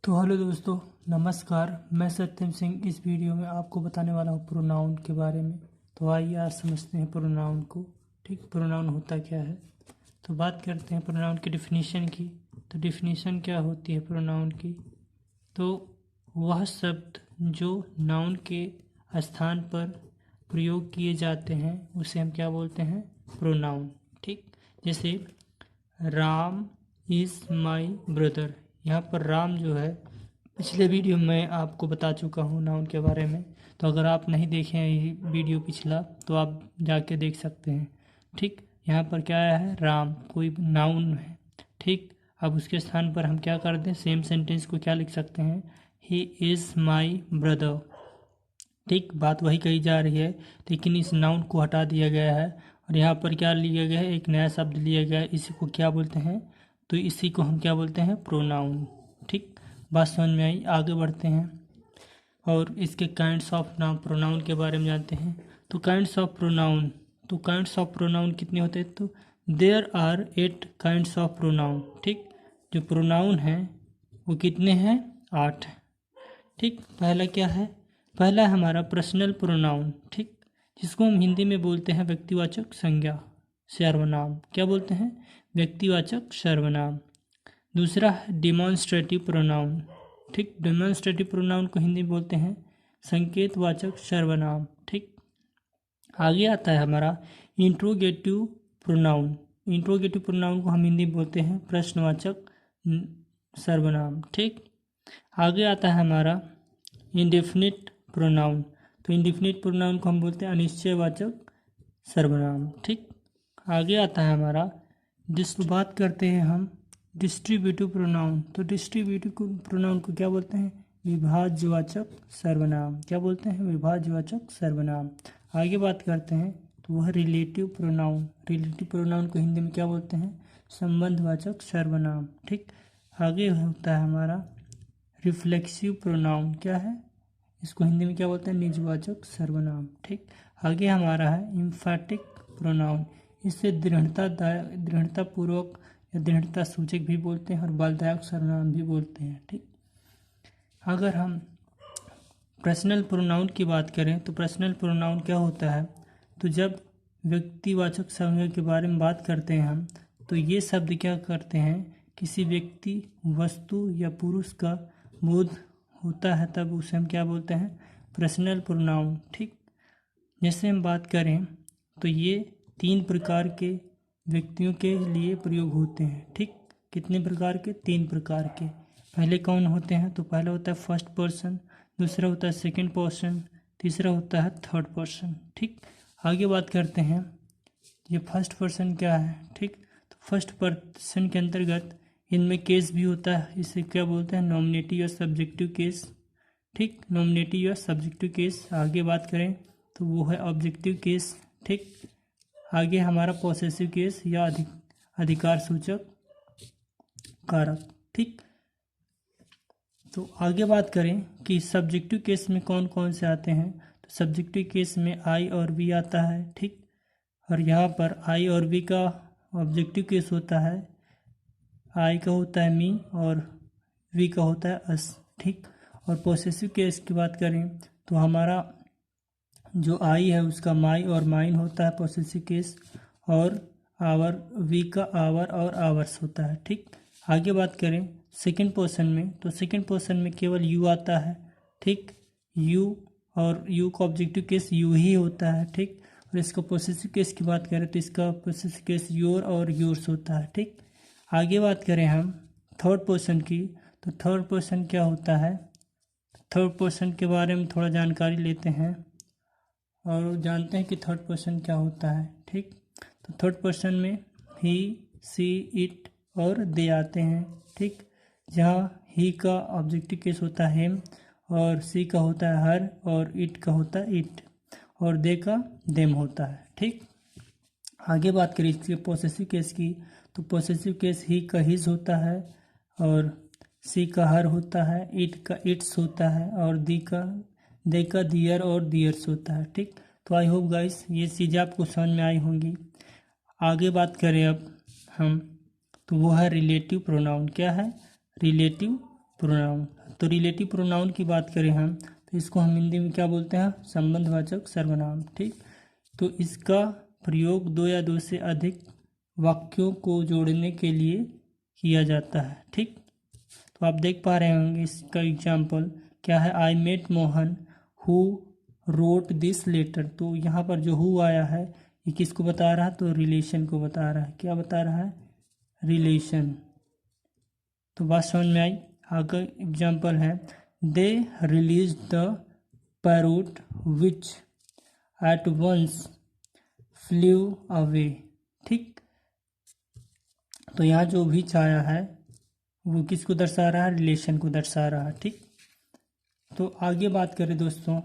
तो हेलो दोस्तों, नमस्कार। मैं सत्यम सिंह इस वीडियो में आपको बताने वाला हूँ प्रोनाउन के बारे में। तो आइए आज समझते हैं प्रोनाउन को। ठीक, प्रोनाउन होता क्या है। तो बात करते हैं प्रोनाउन की डिफिनीशन की। तो डिफिनीशन क्या होती है प्रोनाउन की। तो वह शब्द जो नाउन के स्थान पर प्रयोग किए जाते हैं उसे हम क्या बोलते हैं, प्रोनाउन। ठीक, जैसे राम इज़ माई ब्रदर। यहाँ पर राम जो है, पिछले वीडियो में आपको बता चुका हूँ नाउन के बारे में। तो अगर आप नहीं देखे हैं ये वीडियो पिछला तो आप जाके देख सकते हैं। ठीक, यहाँ पर क्या आया है, राम कोई नाउन है। ठीक, अब उसके स्थान पर हम क्या कर दें, सेम सेंटेंस को क्या लिख सकते हैं, ही इज़ माई ब्रदर। ठीक, बात वही कही जा रही है, लेकिन इस नाउन को हटा दिया गया है और यहाँ पर क्या लिया गया है, एक नया शब्द लिया गया है। इसी को क्या बोलते हैं, तो इसी को हम क्या बोलते हैं, प्रोनाउन। ठीक, बात समझ में आई। आगे बढ़ते हैं और इसके काइंड्स ऑफ नाउन प्रोनाउन के बारे में जानते हैं। तो काइंड्स ऑफ प्रोनाउन, तो काइंड्स ऑफ प्रोनाउन कितने होते हैं, तो there are 8 kinds of pronoun. ठीक, जो प्रोनाउन हैं वो कितने हैं, 8 हैं। ठीक, पहला क्या है, पहला है हमारा पर्सनल प्रोनाउन। ठीक, जिसको हम हिंदी में बोलते हैं व्यक्तिवाचक संज्ञा, सर्वनाम। क्या बोलते हैं, व्यक्तिवाचक सर्वनाम। दूसरा है डिमॉन्स्ट्रेटिव प्रोनाउन। ठीक, डिमॉन्स्ट्रेटिव प्रोनाउन को हिंदी में बोलते हैं संकेतवाचक सर्वनाम। ठीक, आगे आता है हमारा इंट्रोगेटिव प्रोनाउन। इंट्रोगेटिव प्रोनाउन को हम हिंदी में बोलते हैं प्रश्नवाचक सर्वनाम। ठीक, आगे आता है हमारा इंडेफिनिट प्रोनाउन। तो इंडेफिनिट प्रोनाउन को हम बोलते हैं अनिश्चयवाचक सर्वनाम। ठीक, आगे आता है हमारा बात करते हैं हम डिस्ट्रीब्यूटिव प्रोनाउन। तो डिस्ट्रीब्यूटिव प्रोनाउन को क्या बोलते हैं, विभाज्यवाचक सर्वनाम। क्या बोलते हैं, विभाज्यवाचक सर्वनाम। आगे बात करते हैं तो वह रिलेटिव प्रोनाउन। रिलेटिव प्रोनाउन को हिंदी में क्या बोलते हैं, संबंधवाचक सर्वनाम। ठीक, आगे होता है हमारा रिफ्लेक्सिव प्रोनाउन। क्या है, इसको हिंदी में क्या बोलते हैं, निजवाचक सर्वनाम। ठीक, आगे हमारा है इम्फैटिक प्रोनाउन। इससे दृढ़तापूर्वक या दृढ़ता सूचक भी बोलते हैं और बलदायक सर्वनाम भी बोलते हैं। ठीक, अगर हम पर्सनल प्रोनाउन की बात करें तो पर्सनल प्रोनाउन क्या होता है, तो जब व्यक्तिवाचक संज्ञा के बारे में बात करते हैं हम, तो ये शब्द क्या करते हैं, किसी व्यक्ति, वस्तु या पुरुष का बोध होता है तब उसे हम क्या बोलते हैं, पर्सनल प्रोनाउन। ठीक, जैसे हम बात करें तो ये 3 प्रकार के व्यक्तियों के लिए प्रयोग होते हैं। ठीक, कितने प्रकार के, 3 प्रकार के। पहले कौन होते हैं, तो पहला होता है फर्स्ट पर्सन, दूसरा होता है सेकंड पर्सन, तीसरा होता है थर्ड पर्सन। ठीक, आगे बात करते हैं ये फर्स्ट पर्सन क्या है। ठीक, तो फर्स्ट पर्सन के अंतर्गत इनमें केस भी होता है, इसे क्या बोलते हैं, नॉमिनेटिव या सब्जेक्टिव केस। ठीक, नॉमिनेटिव या सब्जेक्टिव केस। आगे बात करें तो वो है ऑब्जेक्टिव केस। ठीक, आगे हमारा पॉसेसिव केस या अधिकार सूचक कारक। ठीक, तो आगे बात करें कि सब्जेक्टिव केस में कौन कौन से आते हैं, तो सब्जेक्टिव केस में आई और वी आता है। ठीक, और यहाँ पर आई और वी का ऑब्जेक्टिव केस होता है, आई का होता है मी और वी का होता है अस। ठीक, और पॉसेसिव केस की बात करें तो हमारा जो आई है उसका माई और माइन होता है पॉसेसिव केस, और आवर, वी का आवर और आवर्स होता है। ठीक, आगे बात करें सेकंड पर्सन में, तो सेकंड पर्सन में केवल यू आता है। ठीक, यू, और यू का ऑब्जेक्टिव केस यू ही होता है। ठीक, और इसका पॉसेसिव केस की बात करें तो इसका पॉसेसिव केस योर और योर्स होता है। ठीक, आगे बात करें हम थर्ड पर्सन की, तो थर्ड पर्सन क्या होता है, थर्ड पर्सन के बारे में थोड़ा जानकारी लेते हैं और जानते हैं कि थर्ड पर्सन क्या होता है। ठीक, तो थर्ड पर्सन में ही, सी, इट और दे आते हैं। ठीक, जहाँ ही का ऑब्जेक्टिव केस होता है हिम, और सी का होता है हर, और इट का होता है इट, और दे का देम होता है। ठीक, आगे बात करें इसके पॉसेसिव केस की, तो पॉसेसिव केस ही का हिज होता है, और सी का हर होता है, इट का इट्स होता है, और दे का दियर और दियर्स होता है। ठीक, तो आई होप गाइस ये चीज़ें आपको समझ में आई होंगी। आगे बात करें अब हम, तो वो है रिलेटिव प्रोनाउन। क्या है, रिलेटिव प्रोनाउन। तो रिलेटिव प्रोनाउन की बात करें हम तो इसको हम हिंदी में क्या बोलते हैं, संबंधवाचक सर्वनाम। ठीक, तो इसका प्रयोग दो या दो से अधिक वाक्यों को जोड़ने के लिए किया जाता है। ठीक, तो आप देख पा रहे होंगे इसका एग्जाम्पल क्या है, I met Mohan who wrote this letter. तो यहाँ पर जो हु आया है ये किसको बता रहा है, तो रिलेशन को बता रहा है। क्या बता रहा है, रिलेशन। तो बात समझ में आई। आगे एग्जाम्पल है, they release the parrot which at once flew away. ठीक, तो यहाँ जो भी आया है वो किसको दर्शा रहा है, रिलेशन को दर्शा रहा है। ठीक, तो आगे बात करें दोस्तों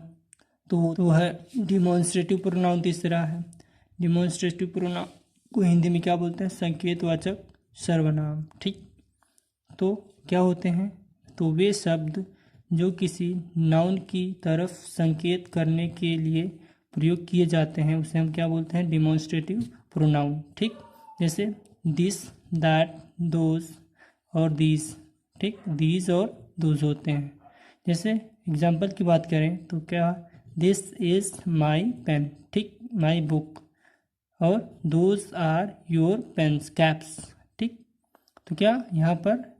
तो है डिमॉन्स्ट्रेटिव प्रोनाउन तीसरा है। डिमॉन्स्ट्रेटिव प्रोनाउन को हिंदी में क्या बोलते हैं, संकेतवाचक सर्वनाम। ठीक, तो क्या होते हैं, तो वे शब्द जो किसी नाउन की तरफ संकेत करने के लिए प्रयोग किए जाते हैं उसे हम क्या बोलते हैं, डिमॉन्स्ट्रेटिव प्रोनाउन। ठीक, जैसे दिस, दैट, दोज और दीज। ठीक, दीज और दोज होते हैं। जैसे एग्जाम्पल की बात करें तो क्या, दिस इज माई पेन। ठीक, माई बुक, और those are your pens, caps. ठीक, तो क्या यहाँ पर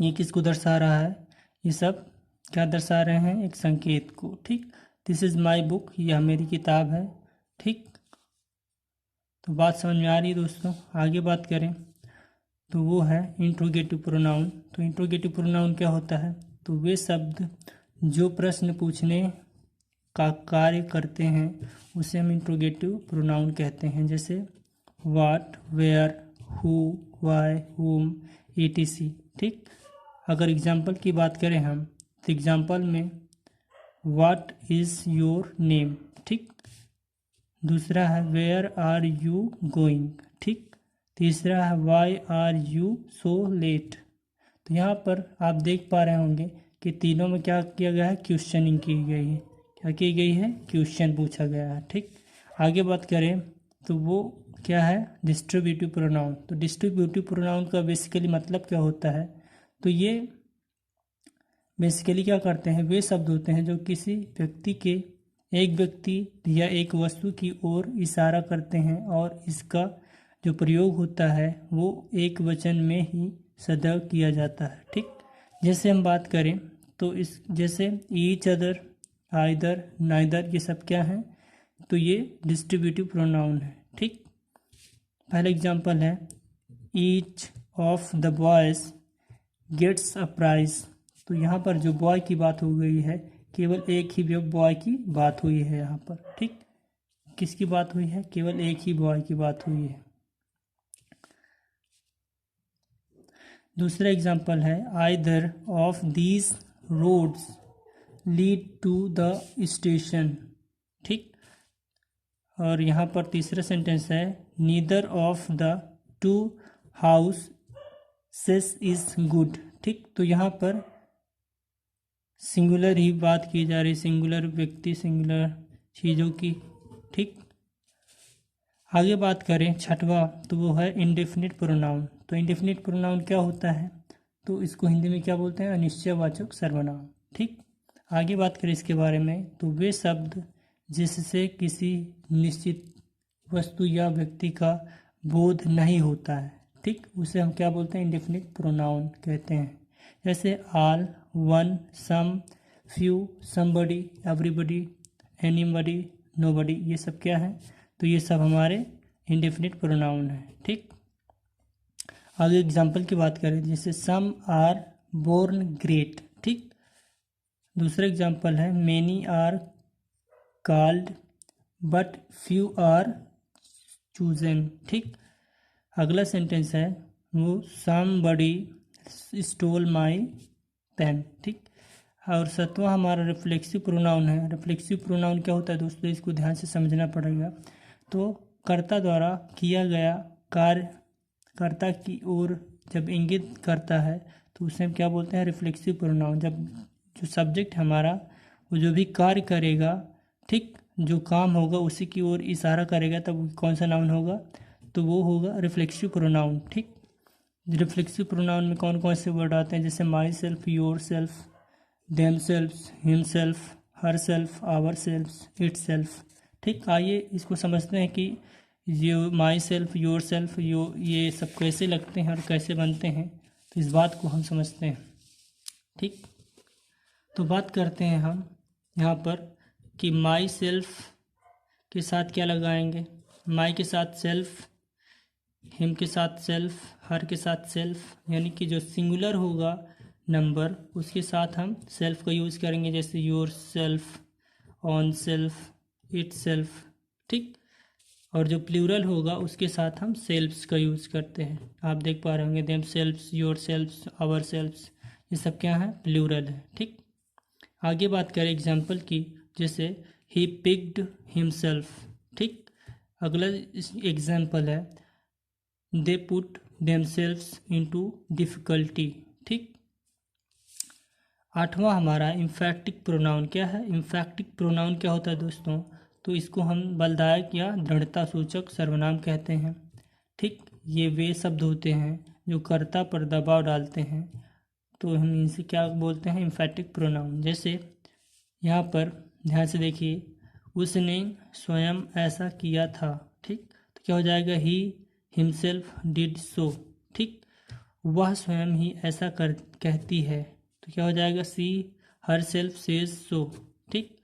ये किसको दर्शा रहा है, ये सब क्या दर्शा रहे हैं, एक संकेत को। ठीक, दिस इज माई बुक, यह मेरी किताब है। ठीक, तो बात समझ में आ रही है दोस्तों। आगे बात करें तो वो है इंट्रोगेटिव प्रोनाउन। तो इंट्रोगेटिव प्रोनाउन क्या होता है, तो वे शब्द जो प्रश्न पूछने का कार्य करते हैं उसे हम इंट्रोगेटिव प्रोनाउन कहते हैं। जैसे व्हाट, वेयर, हु, व्हाई, हुम, etc। ठीक, अगर एग्जाम्पल की बात करें हम तो एग्जाम्पल में व्हाट इज़ योर नेम। ठीक, दूसरा है वेयर आर यू गोइंग। ठीक, तीसरा है why are you so late. तो यहाँ पर आप देख पा रहे होंगे कि तीनों में क्या किया गया है, क्वेश्चनिंग की गई है। क्या की गई है, क्वेश्चन पूछा गया है। ठीक, आगे बात करें तो वो क्या है, डिस्ट्रीब्यूटिव प्रोनाउन। तो डिस्ट्रीब्यूटिव प्रोनाउन का बेसिकली मतलब क्या होता है, तो ये बेसिकली क्या करते हैं, वे शब्द होते हैं जो किसी व्यक्ति के, एक व्यक्ति या एक वस्तु की ओर इशारा करते हैं और इसका जो प्रयोग होता है वो एक वचन में ही सदैव किया जाता है। ठीक, जैसे हम बात करें तो इस जैसे ईच अदर, आइदर, नाइदर, ये सब क्या हैं, तो ये डिस्ट्रीब्यूटिव प्रोनाउन है। ठीक, पहला एग्जांपल है each of the boys gets a prize. तो यहाँ पर जो बॉय की बात हो गई है, केवल एक ही बॉय की बात हुई है यहाँ पर। ठीक, किसकी बात हुई है, केवल एक ही बॉय की बात हुई है। दूसरा एग्जांपल है either of these roads lead to the station. ठीक, और यहाँ पर तीसरा सेंटेंस है neither of the two houses is good. ठीक, तो यहाँ पर सिंगुलर ही बात की जा रही, सिंगुलर व्यक्ति, सिंगुलर चीज़ों की। ठीक, आगे बात करें छठवा तो वो है इंडेफिनिट प्रोनाउन। तो इंडेफिनिट प्रोनाउन क्या होता है, तो इसको हिंदी में क्या बोलते हैं, अनिश्चयवाचक सर्वनाम। ठीक, आगे बात करें इसके बारे में तो वे शब्द जिससे किसी निश्चित वस्तु या व्यक्ति का बोध नहीं होता है, ठीक, उसे हम क्या बोलते हैं, इंडेफिनिट प्रोनाउन कहते हैं। जैसे all, one, some, few, somebody, everybody, anybody, nobody, ये सब क्या है, तो ये सब हमारे इंडेफिनिट प्रोनाउन है। ठीक, आगे एग्जाम्पल की बात करें जैसे सम आर बोर्न ग्रेट। ठीक, दूसरा एग्जाम्पल है many are called but few are chosen. ठीक, अगला सेंटेंस है वो समबडी स्टोल माई पेन। ठीक, और सातवां हमारा रिफ्लेक्सिव प्रोनाउन है। रिफ्लेक्सिव प्रोनाउन क्या होता है दोस्तों, इसको ध्यान से समझना पड़ेगा। तो कर्ता द्वारा किया गया कार्य कर्ता की ओर जब इंगित करता है तो उसे हम क्या बोलते हैं, रिफ्लेक्सिव प्रोनाउन। जब जो सब्जेक्ट हमारा वो जो भी कार्य करेगा, ठीक, जो काम होगा उसी की ओर इशारा करेगा, तब कौन सा नाउन होगा, तो वो होगा रिफ्लेक्सिव प्रोनाउन। ठीक, रिफ्लेक्सिव प्रोनाउन में कौन कौन से वर्ड आते हैं, जैसे myself, yourself, themself, himself, herself, ourself, itself. ठीक, आइए इसको समझते हैं कि ये माई सेल्फ, योर सेल्फ, ये सब कैसे लगते हैं और कैसे बनते हैं, तो इस बात को हम समझते हैं। ठीक, तो बात करते हैं हम यहाँ पर कि माई सेल्फ के साथ क्या लगाएंगे। माई के साथ सेल्फ, हिम के साथ सेल्फ, हर के साथ सेल्फ, यानी कि जो सिंगुलर होगा नंबर उसके साथ हम सेल्फ का यूज़ करेंगे, जैसे your self, on self, itself. ठीक, और जो प्लूरल होगा उसके साथ हम सेल्फ्स का यूज़ करते हैं। आप देख पा रहे होंगे themselves, yourselves, ourselves, ये सब क्या है, प्लूरल है। ठीक, आगे बात करें एग्जाम्पल की, जैसे ही पिक्ड हिमसेल्फ। ठीक, अगला एग्जाम्पल है they put themselves into difficulty. ठीक, आठवां हमारा इम्फैक्टिक प्रोनाउन क्या है। इम्फैक्टिक प्रोनाउन क्या होता है दोस्तों, तो इसको हम बलदायक या दृढ़ता सूचक सर्वनाम कहते हैं। ठीक, ये वे शब्द होते हैं जो कर्ता पर दबाव डालते हैं, तो हम इनसे क्या बोलते हैं, इम्फैक्टिक प्रोनाउन। जैसे यहाँ पर ध्यान से देखिए, उसने स्वयं ऐसा किया था। ठीक, तो क्या हो जाएगा, ही हिमसेल्फ डिड सो। ठीक, वह स्वयं ही ऐसा कहती है, तो क्या हो जाएगा, सी हर सेल्फ सेज सो। ठीक,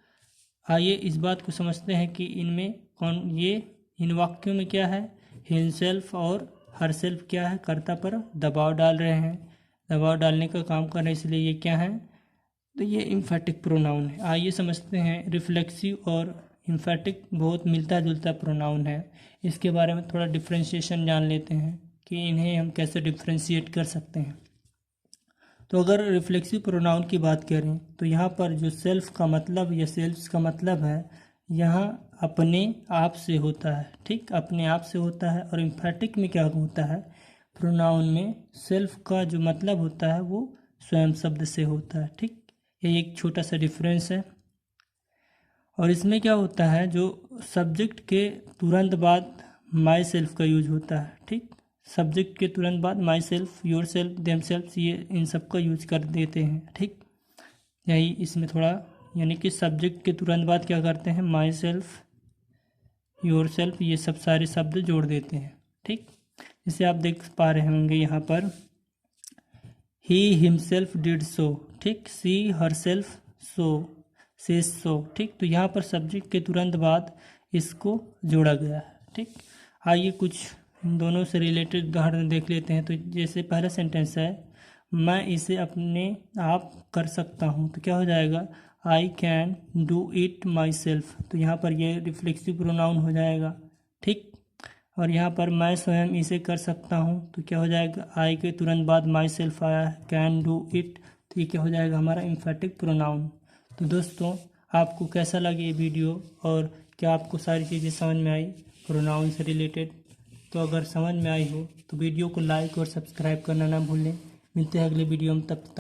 आइए इस बात को समझते हैं कि इनमें इन वाक्यों में क्या है, हिमसेल्फ और हर सेल्फ क्या है, कर्ता पर दबाव डाल रहे हैं, दबाव डालने का काम कर रहे हैं, इसलिए ये क्या है, तो ये इम्फैटिक प्रोनाउन है। आइए समझते हैं, रिफ्लेक्सिव और इम्फैटिक बहुत मिलता जुलता प्रोनाउन है, इसके बारे में थोड़ा डिफ्रेंशिएशन जान लेते हैं कि इन्हें हम कैसे डिफ्रेंशिएट कर सकते हैं। तो अगर रिफ्लेक्सिव प्रोनाउन की बात करें तो यहाँ पर जो सेल्फ का मतलब या सेल्फ्स का मतलब है, यहाँ अपने आप से होता है। ठीक, अपने आप से होता है। और इम्फैटिक में क्या होता है, प्रोनाउन में सेल्फ का जो मतलब होता है वो स्वयं शब्द से होता है। ठीक, ये एक छोटा सा डिफरेंस है। और इसमें क्या होता है, जो सब्जेक्ट के तुरंत बाद माई सेल्फ का यूज होता है। ठीक, सब्जेक्ट के तुरंत बाद my self, yourself, them self, ये इन सब का यूज कर देते हैं। ठीक, यही इसमें थोड़ा, यानी कि सब्जेक्ट के तुरंत बाद क्या करते हैं, माई सेल्फ, योर सेल्फ, ये सब सारे शब्द जोड़ देते हैं। ठीक, जैसे आप देख पा रहे होंगे यहाँ पर ही हिमसेल्फ डिड सो। ठीक, सी her self so says so. ठीक, तो यहाँ पर सब्जेक्ट के तुरंत बाद इसको जोड़ा गया है। ठीक, आइए कुछ इन दोनों से रिलेटेड उदाहरण देख लेते हैं। तो जैसे पहला सेंटेंस है, मैं इसे अपने आप कर सकता हूँ, तो क्या हो जाएगा, I can do it my self. तो यहाँ पर ये रिफ्लेक्सिव प्रोनाउन हो जाएगा। ठीक, और यहाँ पर मैं स्वयं इसे कर सकता हूँ, तो क्या हो जाएगा, आई के तुरंत बाद माई सेल्फ आया है, कैन डू इट, तो ये क्या हो जाएगा, हमारा इम्फैटिक प्रोनाउन। तो दोस्तों, आपको कैसा लगे ये वीडियो, और क्या आपको सारी चीज़ें समझ में आई प्रोनाउन से रिलेटेड। तो अगर समझ में आई हो तो वीडियो को लाइक और सब्सक्राइब करना ना भूलें। मिलते हैं अगले वीडियो में, तब तक